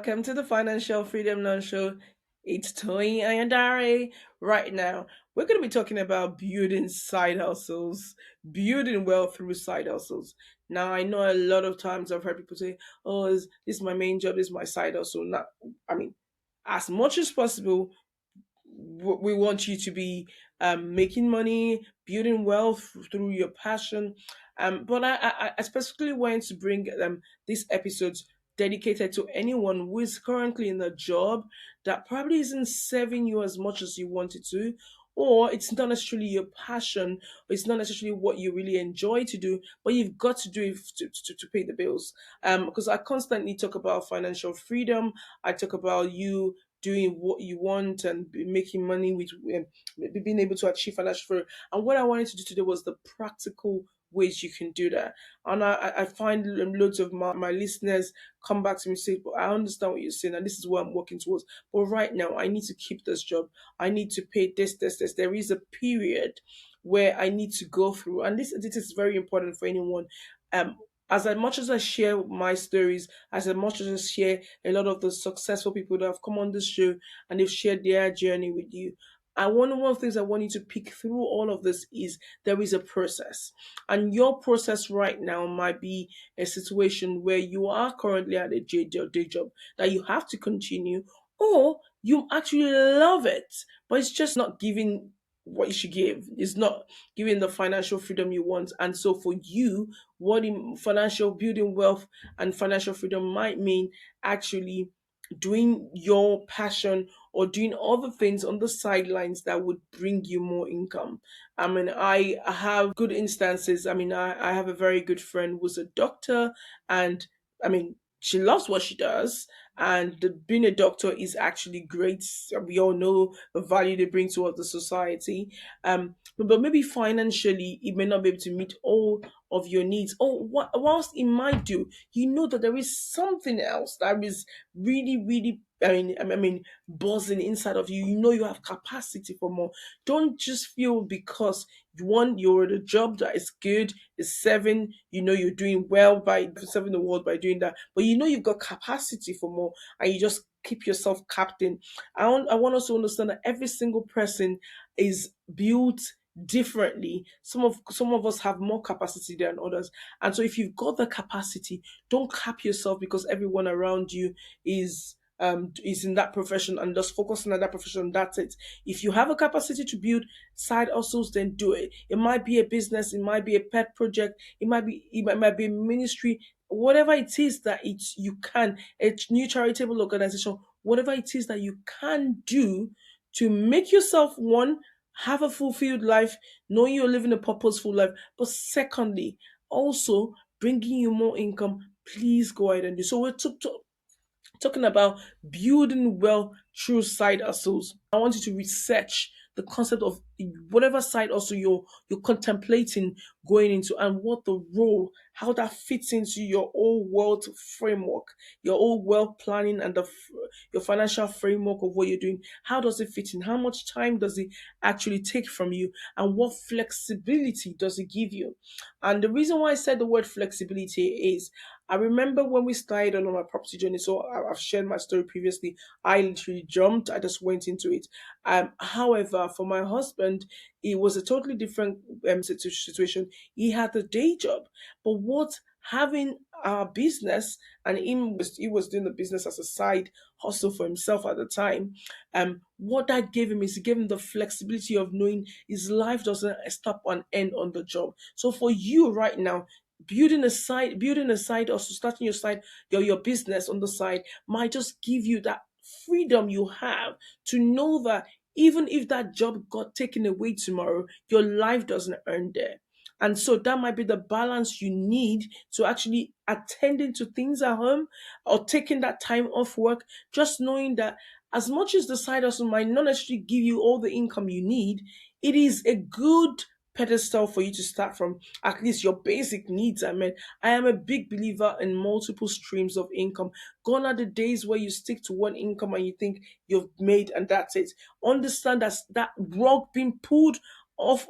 welcome to the Financial Freedom Non Show. It's Toyin and Dari. Right now, we're going to be talking about building side hustles, building wealth through side hustles. Now, I know a lot of times I've heard people say, "Oh, this is my main job, this is my side hustle." Not, I mean, as much as possible, we want you to be making money, building wealth through your passion. But I specifically wanted to bring these episodes dedicated to anyone who is currently in a job that probably isn't serving you as much as you want it to. Or it's not necessarily your passion, or it's not necessarily what you really enjoy to do, but you've got to do it to pay the bills. Because I constantly talk about financial freedom, I talk about you doing what you want and making money with being able to achieve financial freedom. And what I wanted to do today was the practical ways you can do that. And I find loads of my listeners come back to me and say, but I understand what you're saying and this is what I'm working towards. But right now I need to keep this job. I need to pay this. There is a period where I need to go through. And this is very important for anyone. Um as much as I share my stories, as much as I share a lot of the successful people that have come on this show and they've shared their journey with you. One of the things I want you to pick through all of this is there is a process. And your process right now might be a situation where you are currently at a day job that you have to continue, or you actually love it, but it's just not giving what you should give. It's not giving the financial freedom you want. And so for you, what financial building wealth and financial freedom might mean actually doing your passion or doing other things on the sidelines that would bring you more income. I mean, I have good instances. I mean, I have a very good friend who's a doctor, and I mean, she loves what she does, and being a doctor is actually great. We all know the value they bring towards the society. But maybe financially, it may not be able to meet all of your needs. Or whilst it might do, you know that there is something else that is really. I mean, buzzing inside of you. You know you have capacity for more. Don't just feel because you're at a job that is good, is serving. You know you're doing well by serving the world by doing that, but you know you've got capacity for more, and you just keep yourself capped in. I want us to understand that every single person is built differently. Some of us have more capacity than others, and so if you've got the capacity, don't cap yourself because everyone around you is in that profession and just focusing on that profession. That's it. If you have a capacity to build side hustles, then do it. It might be a business, it might be a pet project, it might be a ministry, whatever it is that it's you can a new charitable organization, whatever it is that you can do to make yourself one have a fulfilled life, knowing you're living a purposeful life, but secondly, also bringing you more income. Please go ahead and do so. Talking about building wealth through side hustles. I want you to research the concept of whatever side hustle you're contemplating going into and what the role, how that fits into your whole wealth framework, your whole wealth planning and your financial framework of what you're doing. How does it fit in? How much time does it actually take from you? And what flexibility does it give you? And the reason why I said the word flexibility is I remember when we started on my property journey. So I've shared my story previously. I literally jumped. I just went into it. However, for my husband, it was a totally different situation. He had a day job, but what having our business and he was doing the business as a side hustle for himself at the time. What that gave him is it gave him the flexibility of knowing his life doesn't stop and end on the job. So for you right now, building a side also starting your business on the side might just give you that freedom you have to know that even if that job got taken away tomorrow, your life doesn't end there. And so that might be the balance you need to actually attending to things at home or taking that time off work, just knowing that as much as the side hustle might not necessarily give you all the income you need, it is a good pedestal for you to start from, at least your basic needs. I mean, I am a big believer in multiple streams of income. Gone are the days where you stick to one income and you think you've made and that's it. Understand that rug being pulled off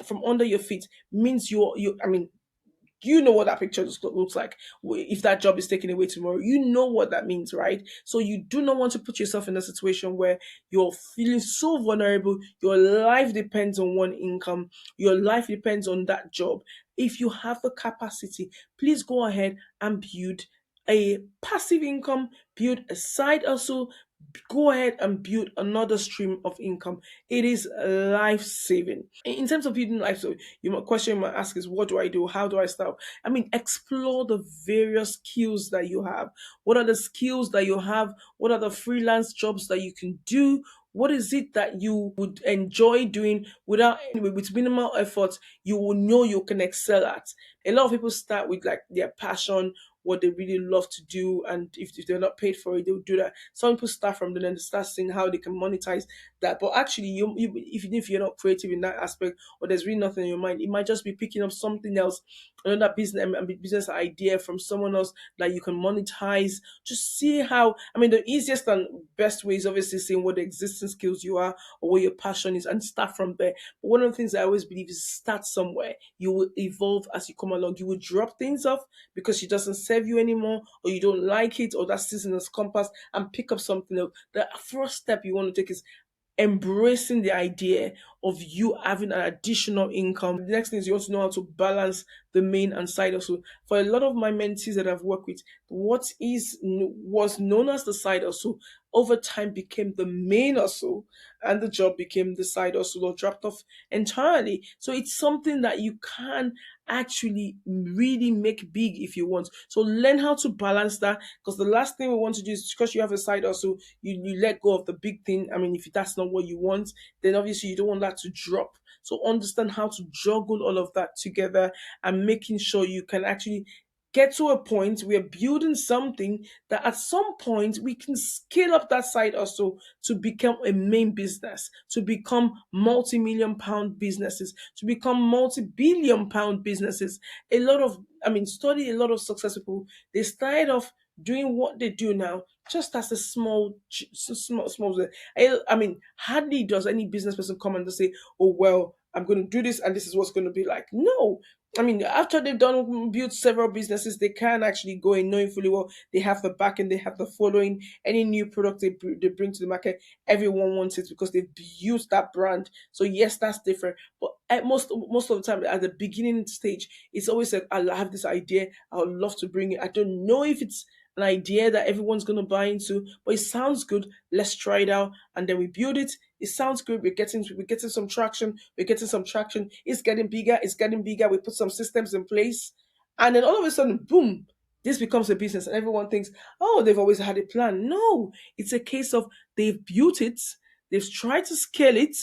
from under your feet means you I mean You know what that picture looks like. If that job is taken away tomorrow, you know what that means, right? So you do not want to put yourself in a situation where you're feeling so vulnerable. Your life depends on one income. Your life depends on that job. If you have the capacity, please go ahead and build a passive income, build a side hustle, go ahead and build another stream of income. It is life saving. In terms of building life, so you might question you might ask is, what do I do? How do I start? I mean, explore the various skills that you have. What are the skills that you have? What are the freelance jobs that you can do? What is it that you would enjoy doing without anyway with minimal effort? You will know you can excel at. A lot of people start with like their passion, what they really love to do, and if they're not paid for it, they'll do that. Some people start from there and they start seeing how they can monetize that. But actually, even if you're not creative in that aspect, or there's really nothing in your mind, it might just be picking up something else, another business idea from someone else that you can monetize. Just see how. I mean, the easiest and best way is obviously seeing what the existing skills you are or what your passion is, and start from there. But one of the things I always believe is start somewhere. You will evolve as you come along. You will drop things off because it doesn't serve you anymore, or you don't like it, or that season has compass, and pick up something else. The first step you want to take is embracing the idea of you having an additional income. The next thing is you want to know how to balance the main and side hustle. For a lot of my mentees that I've worked with, what was known as the side hustle over time became the main hustle, and the job became the side hustle or dropped off entirely. So it's something that you can actually really make big if you want. So learn how to balance that, because the last thing we want to do is, because you have a side hustle, you let go of the big thing. I mean, if that's not what you want, then obviously you don't want that to drop. So understand how to juggle all of that together, and making sure you can actually get to a point where building something that at some point we can scale up that side also to become a main business, to become multi-million pound businesses, to become multi-billion pound businesses. A lot of, I mean, study a lot of success people. They started off doing what they do now just as a small. I mean, hardly does any business person come and just say, "Oh well, I'm going to do this, and this is what's going to be like." No, I mean, after they've done built several businesses, they can actually go in knowing fully well they have the back and they have the following. Any new product they bring to the market, everyone wants it because they've built that brand. So yes, that's different. But at most of the time, at the beginning stage, it's always like, I have this idea, I would love to bring it. I don't know if it's an idea that everyone's going to buy into, but it sounds good. Let's try it out, and then we build it. It sounds good. We're getting some traction. We're getting some traction. It's getting bigger. It's getting bigger. We put some systems in place, and then all of a sudden, boom! This becomes a business, and everyone thinks, "Oh, they've always had a plan." No, it's a case of they've built it. They've tried to scale it,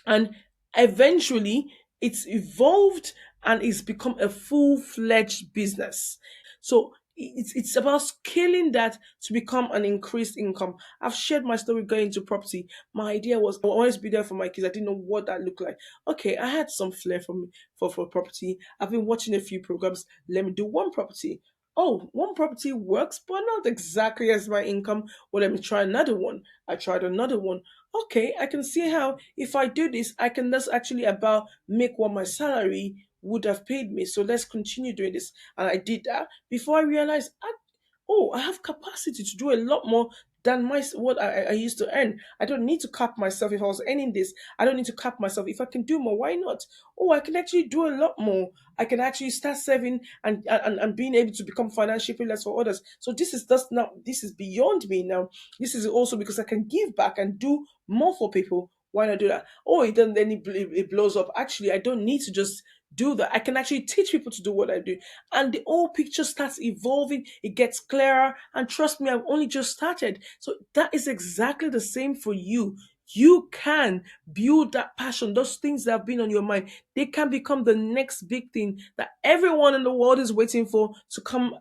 and eventually it's evolved and it's become a full-fledged business. So it's about scaling that to become an increased income. I've shared my story going into property. My idea was I wanted to be there for my kids. I didn't know what that looked like. Okay, I had some flair for property. I've been watching a few programs. Let me do one property. Oh, one property works, but not exactly as my income. Well, let me try another one. I tried another one. Okay, I can see how if I do this, I can just actually about make what my salary would have paid me. So let's continue doing this. And I did that before I realized, oh, I have capacity to do a lot more than what I used to earn. I don't need to cap myself if I was earning this. I don't need to cap myself. If I can do more, why not? Oh, I can actually do a lot more. I can actually start saving and being able to become financially less for others. So this is just now, this is beyond me now. This is also because I can give back and do more for people. Why not do that? Oh, it blows up. Actually, I don't need to just do that. I can actually teach people to do what I do, and the whole picture starts evolving. It gets clearer, and trust me, I've only just started. So that is exactly the same for you. You can build that passion, those things that have been on your mind. They can become the next big thing that everyone in the world is waiting for to come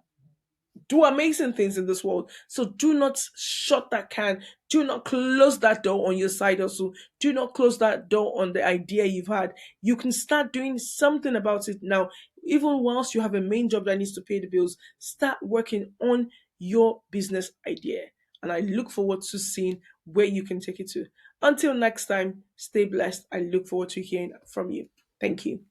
do amazing things in this world. So do not shut that can. Do not close that door on your side hustle. Do not close that door on the idea you've had. You can start doing something about it now. Even whilst you have a main job that needs to pay the bills, start working on your business idea. And I look forward to seeing where you can take it to. Until next time, stay blessed. I look forward to hearing from you. Thank you.